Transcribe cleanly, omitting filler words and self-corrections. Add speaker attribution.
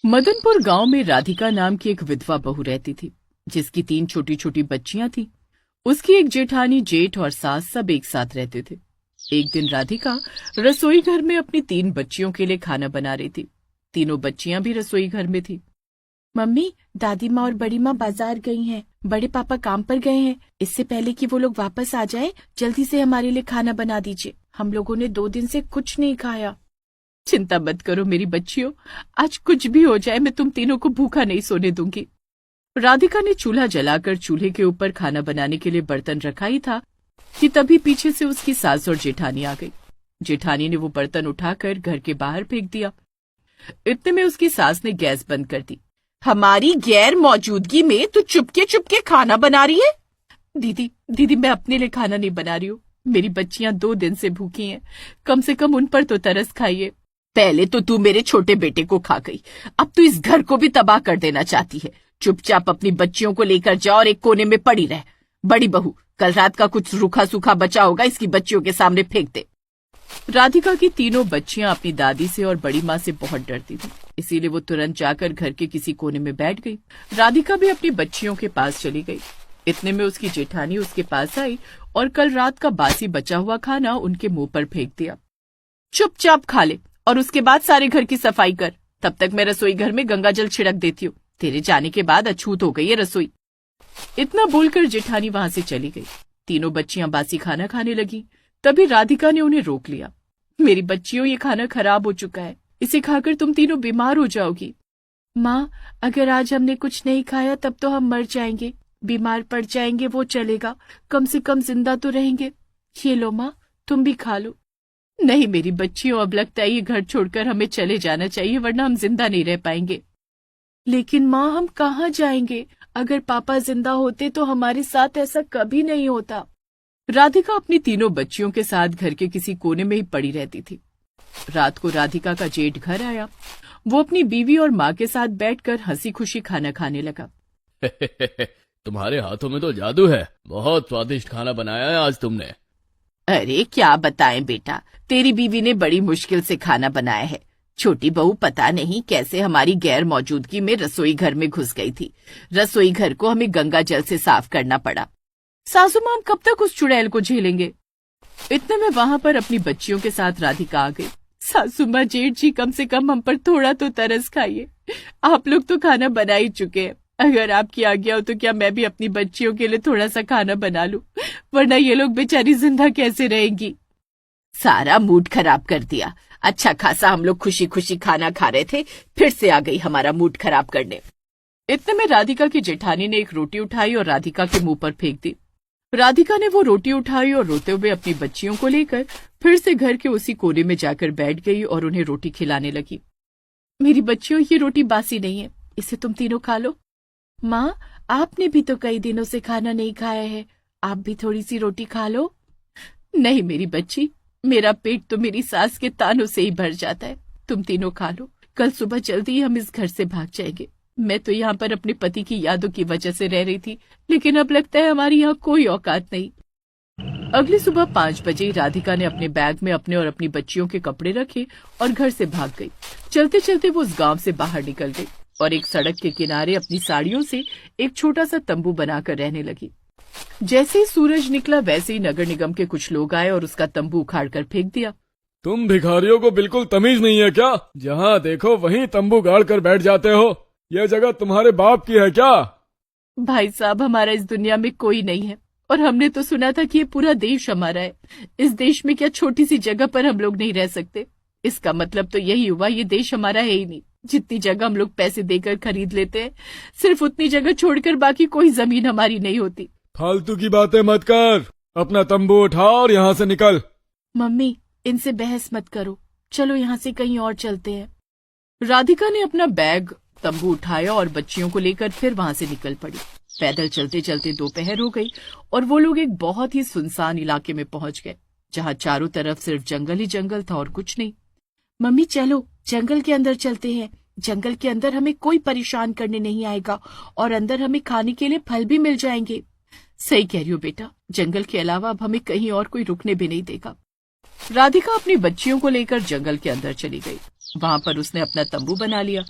Speaker 1: मदनपुर गांव में राधिका नाम की एक विधवा बहू रहती थी, जिसकी 3 छोटी छोटी बच्चियां थी। उसकी एक जेठानी, जेठ और सास सब एक साथ रहते थे। एक दिन राधिका रसोई घर में अपनी 3 बच्चियों के लिए खाना बना रही थी। तीनों बच्चियां भी रसोई घर में थी। मम्मी, दादी माँ और बड़ी माँ बाजार गई हैं। बड़े पापा काम पर गए हैं। इससे पहले कि वो लोग वापस आ जाए, जल्दी से हमारे लिए खाना बना दीजिए। हम लोगों ने 2 दिन से कुछ नहीं खाया। चिंता मत करो मेरी बच्चियों, आज कुछ भी हो जाए मैं तुम तीनों को भूखा नहीं सोने दूंगी। राधिका ने चूल्हा जलाकर चूल्हे के ऊपर खाना बनाने के लिए बर्तन रखा ही था कि तभी पीछे से उसकी सास और जेठानी आ गई। जेठानी ने वो बर्तन उठाकर घर के बाहर फेंक दिया। इतने में उसकी सास ने गैस बंद कर दी। हमारी गैर मौजूदगी में तू चुपके चुपके खाना बना रही है? दीदी मैं अपने लिए खाना नहीं बना रही हूँ। मेरी बच्चियां 2 दिन से भूखी हैं। कम से कम उन पर तो तरस खाइए। पहले तो तू मेरे छोटे बेटे को खा गई, अब तू इस घर को भी तबाह कर देना चाहती है। चुपचाप अपनी बच्चियों को लेकर जा और एक कोने में पड़ी रह। बड़ी बहू, कल रात का कुछ रूखा सूखा बचा होगा, इसकी बच्चियों के सामने फेंक दे। राधिका की तीनों बच्चियां अपनी दादी से और बड़ी माँ से बहुत डरती थी, इसीलिए वो तुरंत जाकर घर के किसी कोने में बैठ गई। राधिका भी अपनी बच्चियों के पास चली गई। इतने में उसकी जेठानी उसके पास आई और कल रात का बासी बचा हुआ खाना उनके मुंह पर फेंक दिया। चुपचाप खा ले और उसके बाद सारे घर की सफाई कर। तब तक मैं रसोई घर में गंगा जल छिड़क देती हूँ। तेरे जाने के बाद अछूत हो गई है रसोई। इतना बोलकर जेठानी वहां से चली गई। तीनों बच्चियां बासी खाना खाने लगी। तभी राधिका ने उन्हें रोक लिया। मेरी बच्चियों, ये खाना खराब हो चुका है। इसे खाकर तुम तीनों बीमार हो जाओगी। माँ, अगर आज हमने कुछ नहीं खाया तब तो हम मर जाएंगे। बीमार पड़ जाएंगे वो चलेगा, कम से कम जिंदा तो रहेंगे। ये लो माँ, तुम भी खा लो। नहीं मेरी बच्चियों, अब लगता है ये घर छोड़कर हमें चले जाना चाहिए, वरना हम जिंदा नहीं रह पाएंगे। लेकिन माँ, हम कहाँ जाएंगे? अगर पापा जिंदा होते तो हमारे साथ ऐसा कभी नहीं होता। राधिका अपनी तीनों बच्चियों के साथ घर के किसी कोने में ही पड़ी रहती थी। रात को राधिका का जेठ घर आया। वो अपनी बीवी और माँ के साथ बैठकर हंसी खुशी खाना खाने लगा।
Speaker 2: तुम्हारे हाथों में तो जादू है। बहुत स्वादिष्ट खाना बनाया है आज तुमने।
Speaker 1: अरे क्या बताएं बेटा, तेरी बीवी ने बड़ी मुश्किल से खाना बनाया है। छोटी बहू पता नहीं कैसे हमारी गैर मौजूदगी में रसोई घर में घुस गई थी। रसोई घर को हमें गंगा जल से साफ करना पड़ा। सासू माँ, कब तक उस चुड़ैल को झेलेंगे? इतने में वहां पर अपनी बच्चियों के साथ राधिका आ गई। सासू माँ, जेठ जी, कम से कम हम पर थोड़ा तो तरस खाइए। आप लोग तो खाना बना ही चुके हैं। अगर आपकी आज्ञा हो तो क्या मैं भी अपनी बच्चियों के लिए थोड़ा सा खाना बना लूं, वरना ये लोग बेचारी जिंदा कैसे रहेंगी? सारा मूड खराब कर दिया। अच्छा खासा हम लोग खुशी खुशी खाना खा रहे थे, फिर से आ गई हमारा मूड खराब करने। इतने में राधिका की जेठानी ने एक रोटी उठाई और राधिका के मुंह पर फेंक दी। राधिका ने वो रोटी उठाई और रोते हुए अपनी बच्चियों को लेकर फिर से घर के उसी कोने में जाकर बैठ गई और उन्हें रोटी खिलाने लगी। मेरी बच्चियों, ये रोटी बासी नहीं है, इसे तुम तीनों खा लो। माँ, आपने भी तो कई दिनों से खाना नहीं खाया है, आप भी थोड़ी सी रोटी खा लो। नहीं मेरी बच्ची, मेरा पेट तो मेरी सास के तानों से ही भर जाता है। तुम तीनों खा लो, कल सुबह जल्दी ही हम इस घर से भाग जाएंगे। मैं तो यहाँ पर अपने पति की यादों की वजह से रह रही थी, लेकिन अब लगता है हमारी यहाँ कोई औकात नहीं। अगली सुबह 5 बजे राधिका ने अपने बैग में अपने और अपनी बच्चियों के कपड़े रखे और घर से भाग गई। चलते चलते वो उस गांव से बाहर निकल गई और एक सड़क के किनारे अपनी साड़ियों से एक छोटा सा तंबू बनाकर रहने लगी। जैसे ही सूरज निकला वैसे ही नगर निगम के कुछ लोग आए और उसका तंबू उखाड़कर फेंक दिया।
Speaker 2: तुम भिखारियों को बिल्कुल तमीज नहीं है क्या? जहाँ देखो वहीं तंबू गाड़ कर बैठ जाते हो। यह जगह तुम्हारे बाप की है क्या?
Speaker 1: भाई साहब, हमारा इस दुनिया में कोई नहीं है और हमने तो सुना था कि ये पूरा देश हमारा है। इस देश में क्या छोटी सी जगह पर हम लोग नहीं रह सकते? इसका मतलब तो यही हुआ ये देश हमारा है ही नहीं। जितनी जगह हम लोग पैसे देकर खरीद लेते हैं, सिर्फ उतनी जगह छोड़कर बाकी कोई जमीन हमारी नहीं होती।
Speaker 2: फालतू की बातें मत कर, अपना तंबू उठा और यहाँ से निकल।
Speaker 1: मम्मी, इनसे बहस मत करो, चलो यहाँ से कहीं और चलते हैं। राधिका ने अपना बैग तंबू उठाया और बच्चियों को लेकर फिर वहां से निकल पड़ी। पैदल चलते चलते दोपहर हो गई और वो लोग एक बहुत ही सुनसान इलाके में पहुंच गए, जहाँ चारों तरफ सिर्फ जंगल ही जंगल था और कुछ नहीं। मम्मी चलो, जंगल के अंदर चलते हैं। जंगल के अंदर हमें कोई परेशान करने नहीं आएगा और अंदर हमें खाने के लिए फल भी मिल जाएंगे। सही कह रही हो बेटा, जंगल के अलावा अब हमें कहीं और कोई रुकने भी नहीं देगा। राधिका अपनी बच्चियों को लेकर जंगल के अंदर चली गई। वहां पर उसने अपना तंबू बना लिया।